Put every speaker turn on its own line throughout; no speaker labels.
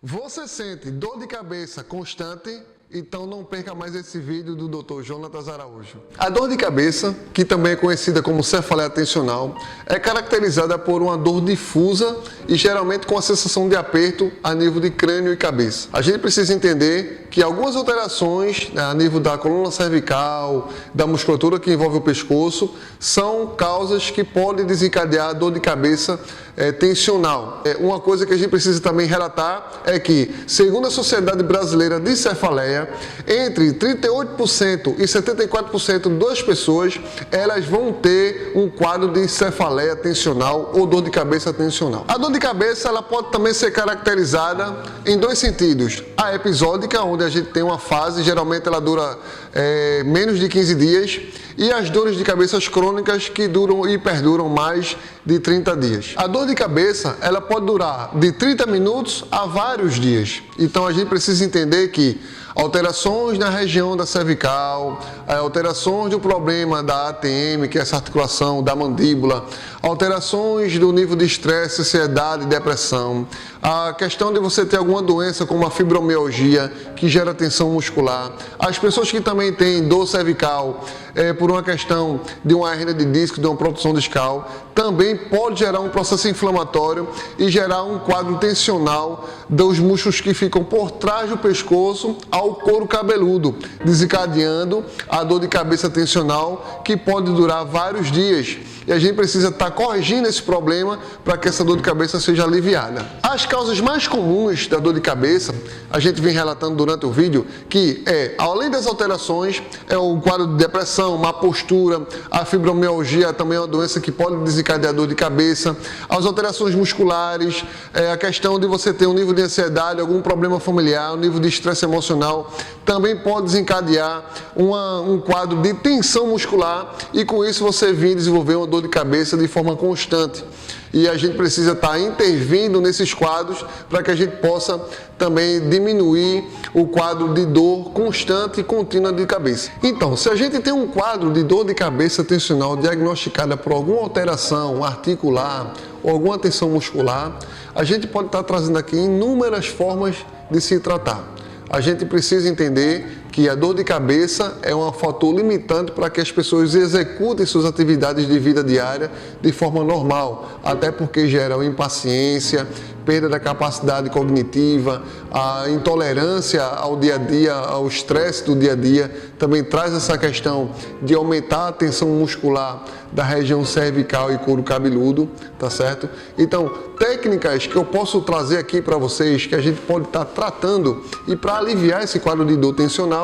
Você sente dor de cabeça constante? Então não perca mais esse vídeo do Dr. Jonatas Araújo. A dor de cabeça, que também é conhecida como cefaleia tensional, é caracterizada por uma dor difusa e geralmente com a sensação de aperto a nível de crânio e cabeça. A gente precisa entender que algumas alterações a nível da coluna cervical, da musculatura que envolve o pescoço, são causas que podem desencadear a dor de cabeça tensional. Uma coisa que a gente precisa também relatar é que, segundo a Sociedade Brasileira de Cefaleia, entre 38% e 74% das pessoas, elas vão ter um quadro de cefaleia tensional ou dor de cabeça tensional. A dor de cabeça ela pode também ser caracterizada em dois sentidos. A episódica, onde a gente tem uma fase, geralmente ela dura menos de 15 dias, e as dores de cabeça crônicas que duram e perduram mais de 30 dias. A dor de cabeça, ela pode durar de 30 minutos a vários dias. Então a gente precisa entender que alterações na região da cervical, alterações do problema da ATM, que é essa articulação da mandíbula, alterações do nível de estresse, ansiedade, depressão, a questão de você ter alguma doença como a fibromialgia, que gera tensão muscular, as pessoas que também têm dor cervical por uma questão de uma hernia de disco, de uma protusão discal, também pode gerar um processo inflamatório e gerar um quadro tensional dos músculos que ficam por trás do pescoço ao couro cabeludo, desencadeando a dor de cabeça tensional que pode durar vários dias. E a gente precisa estar corrigindo esse problema para que essa dor de cabeça seja aliviada. As causas mais comuns da dor de cabeça, a gente vem relatando durante o vídeo, que além das alterações, é o quadro de depressão, má postura, a fibromialgia também é uma doença que pode desencadear dor de cabeça, as alterações musculares, a questão de você ter um nível de ansiedade, algum problema familiar, um nível de estresse emocional, também pode desencadear um quadro de tensão muscular e com isso você vir desenvolver uma dor de cabeça de forma constante. E a gente precisa estar intervindo nesses quadros para que a gente possa também diminuir o quadro de dor constante e contínua de cabeça. Então, se a gente tem um quadro de dor de cabeça tensional diagnosticada por alguma alteração articular ou alguma tensão muscular, a gente pode estar trazendo aqui inúmeras formas de se tratar. A gente precisa entender que a dor de cabeça é um fator limitante para que as pessoas executem suas atividades de vida diária de forma normal, até porque gera impaciência, perda da capacidade cognitiva, a intolerância ao dia a dia, ao estresse do dia a dia, também traz essa questão de aumentar a tensão muscular da região cervical e couro cabeludo, tá certo? Então, técnicas que eu posso trazer aqui para vocês, que a gente pode estar tratando e para aliviar esse quadro de dor tensional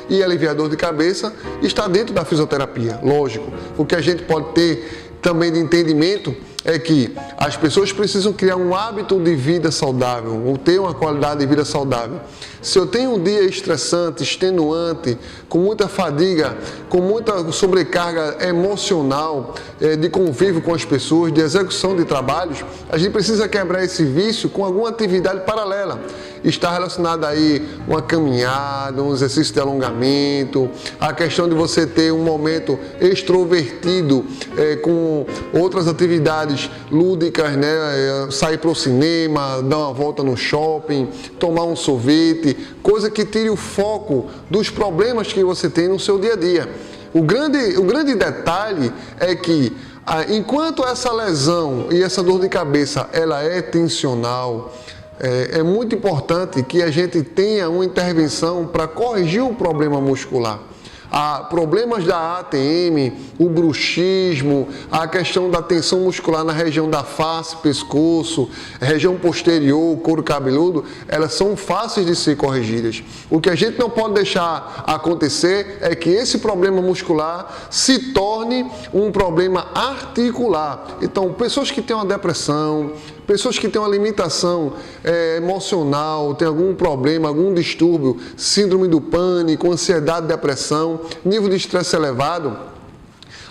e aliviar dor de cabeça, está dentro da fisioterapia, lógico. O que a gente pode ter também de entendimento é que as pessoas precisam criar um hábito de vida saudável, ou ter uma qualidade de vida saudável. Se eu tenho um dia estressante, extenuante, com muita fadiga, com muita sobrecarga emocional, de convívio com as pessoas, de execução de trabalhos, a gente precisa quebrar esse vício com alguma atividade paralela. Está relacionada aí uma caminhada, um exercício de alongamento, a questão de você ter um momento extrovertido com outras atividades lúdicas, né? Sair para o cinema, dar uma volta no shopping, tomar um sorvete, coisa que tire o foco dos problemas que você tem no seu dia a dia. O grande detalhe é que enquanto essa lesão e essa dor de cabeça ela é tensional, é muito importante que a gente tenha uma intervenção para corrigir o problema muscular. Há problemas da ATM, o bruxismo, a questão da tensão muscular na região da face, pescoço, região posterior, couro cabeludo, elas são fáceis de ser corrigidas. O que a gente não pode deixar acontecer é que esse problema muscular se torne um problema articular. Então, pessoas que têm uma depressão, pessoas que têm uma limitação emocional, têm algum problema, algum distúrbio, síndrome do pânico, ansiedade, depressão, nível de estresse elevado,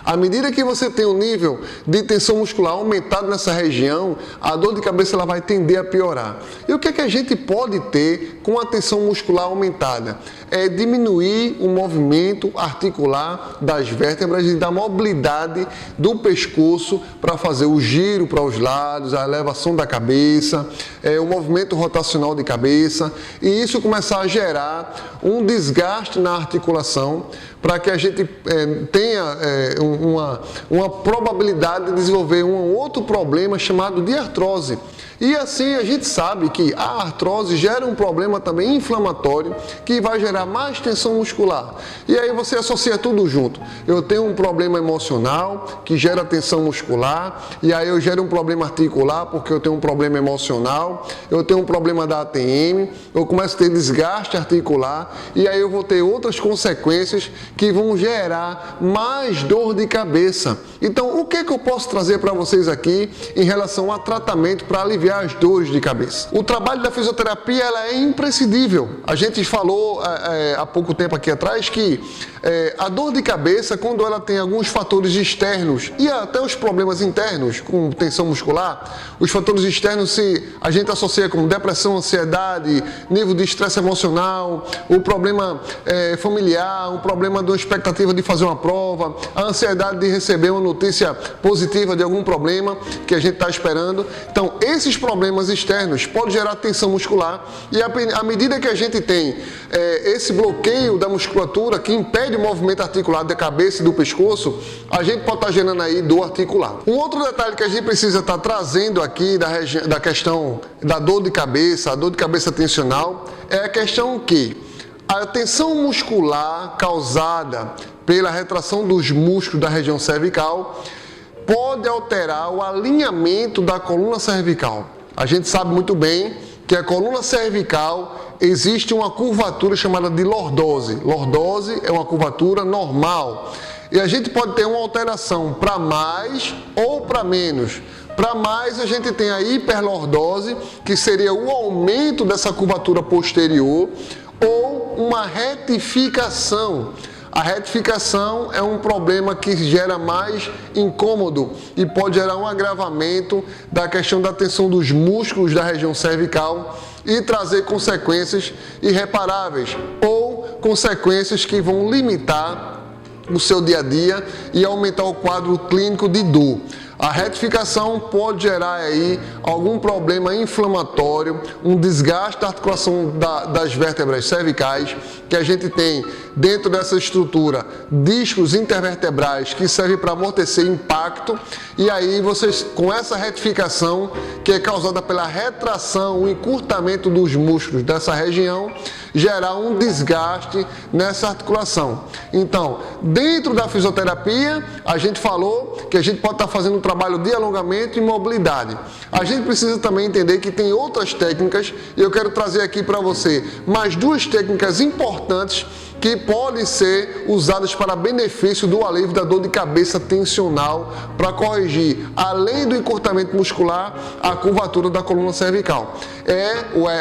À medida que você tem um nível de tensão muscular aumentado nessa região, a dor de cabeça ela vai tender a piorar. E o que é que a gente pode ter com a tensão muscular aumentada? É diminuir o movimento articular das vértebras e da mobilidade do pescoço para fazer o giro para os lados, a elevação da cabeça, o movimento rotacional de cabeça, e isso começar a gerar um desgaste na articulação para que a gente tenha uma probabilidade de desenvolver um outro problema chamado de artrose. E assim a gente sabe que a artrose gera um problema também inflamatório que vai gerar mais tensão muscular. E aí você associa tudo junto. Eu tenho um problema emocional que gera tensão muscular, e aí eu gero um problema articular porque eu tenho um problema emocional, eu tenho um problema da ATM, eu começo a ter desgaste articular, e aí eu vou ter outras consequências que vão gerar mais dor de cabeça. Então, o que eu posso trazer para vocês aqui em relação a tratamento para aliviar as dores de cabeça? O trabalho da fisioterapia ela é imprescindível. A gente falou há pouco tempo aqui atrás que a dor de cabeça, quando ela tem alguns fatores externos e até os problemas internos, com tensão muscular, os fatores externos a gente associa com depressão, ansiedade, nível de estresse emocional, o problema familiar, o problema da expectativa de fazer uma prova, a ansiedade de receber uma notícia positiva de algum problema que a gente está esperando. Então, esses problemas externos podem gerar tensão muscular, e à medida que a gente tem esse bloqueio da musculatura que impede o movimento articulado da cabeça e do pescoço, a gente pode estar gerando aí dor articular. Um outro detalhe que a gente precisa estar trazendo aqui da questão da dor de cabeça, a dor de cabeça tensional, é a questão que a tensão muscular causada pela retração dos músculos da região cervical pode alterar o alinhamento da coluna cervical. A gente sabe muito bem que a coluna cervical existe uma curvatura chamada de lordose. Lordose é uma curvatura normal. E a gente pode ter uma alteração para mais ou para menos. Para mais, a gente tem a hiperlordose, que seria o aumento dessa curvatura posterior, ou uma retificação. A retificação é um problema que gera mais incômodo e pode gerar um agravamento da questão da tensão dos músculos da região cervical e trazer consequências irreparáveis ou consequências que vão limitar o seu dia a dia e aumentar o quadro clínico de dor. A retificação pode gerar aí algum problema inflamatório, um desgaste da articulação das vértebras cervicais, que a gente tem dentro dessa estrutura discos intervertebrais que servem para amortecer impacto, e aí vocês, com essa retificação, que é causada pela retração, o encurtamento dos músculos dessa região, gerar um desgaste nessa articulação. Então, dentro da fisioterapia, a gente falou que a gente pode estar fazendo um trabalho de alongamento e mobilidade. A gente precisa também entender que tem outras técnicas, e eu quero trazer aqui para você mais duas técnicas importantes que podem ser usadas para benefício do alívio da dor de cabeça tensional, para corrigir, além do encurtamento muscular, a curvatura da coluna cervical.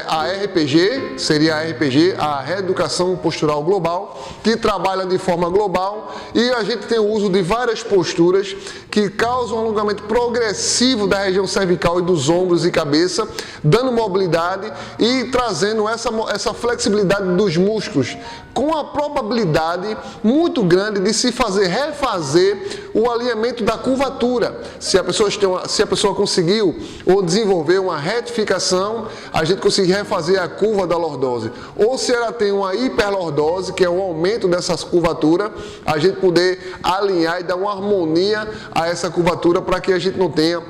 A RPG, seria a RPG, a Reeducação Postural Global, que trabalha de forma global, e a gente tem o uso de várias posturas que causam um alongamento progressivo da região cervical e dos ombros e cabeça, dando mobilidade e trazendo essa flexibilidade dos músculos, com a probabilidade muito grande de se refazer o alinhamento da curvatura. Se a pessoa conseguiu ou desenvolver uma retificação, a gente consegue refazer a curva da lordose. Ou se ela tem uma hiperlordose, que é o aumento dessa curvatura, a gente poder alinhar e dar uma harmonia a essa curvatura para que a gente não tenha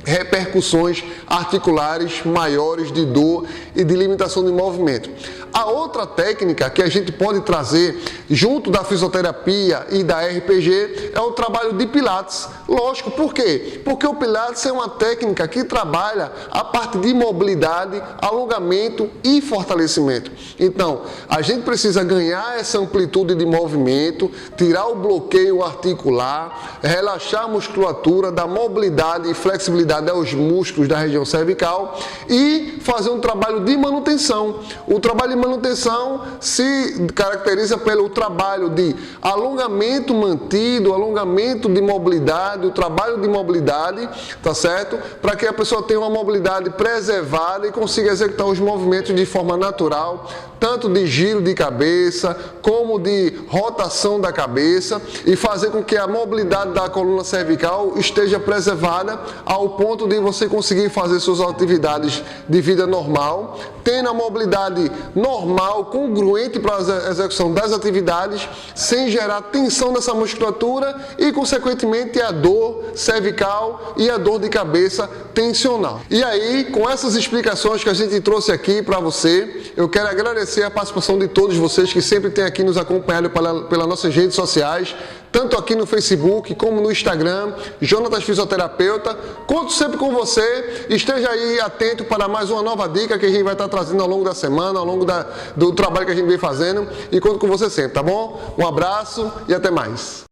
repercussões articulares maiores de dor e de limitação de movimento. A outra técnica que a gente pode trazer junto da fisioterapia e da RPG é o trabalho de Pilates. Lógico, por quê? Porque o Pilates é uma técnica que trabalha a parte de mobilidade, alongamento e fortalecimento. Então, a gente precisa ganhar essa amplitude de movimento, tirar o bloqueio articular, relaxar a musculatura, dar mobilidade e flexibilidade ligada aos músculos da região cervical e fazer um trabalho de manutenção. O trabalho de manutenção se caracteriza pelo trabalho de alongamento mantido, alongamento de mobilidade, o trabalho de mobilidade, tá certo? Para que a pessoa tenha uma mobilidade preservada e consiga executar os movimentos de forma natural, tanto de giro de cabeça, como de rotação da cabeça, e fazer com que a mobilidade da coluna cervical esteja preservada ao ponto de você conseguir fazer suas atividades de vida normal, tendo a mobilidade normal, congruente para a execução das atividades, sem gerar tensão nessa musculatura e, consequentemente, a dor cervical e a dor de cabeça tensional. E aí, com essas explicações que a gente trouxe aqui para você, eu quero agradecer a participação de todos vocês que sempre têm aqui nos acompanhado pelas nossas redes sociais, tanto aqui no Facebook como no Instagram, Jonatas Fisioterapeuta. Conto sempre com você, esteja aí atento para mais uma nova dica que a gente vai estar trazendo ao longo da semana, ao longo do trabalho que a gente vem fazendo, e conto com você sempre, tá bom? Um abraço e até mais.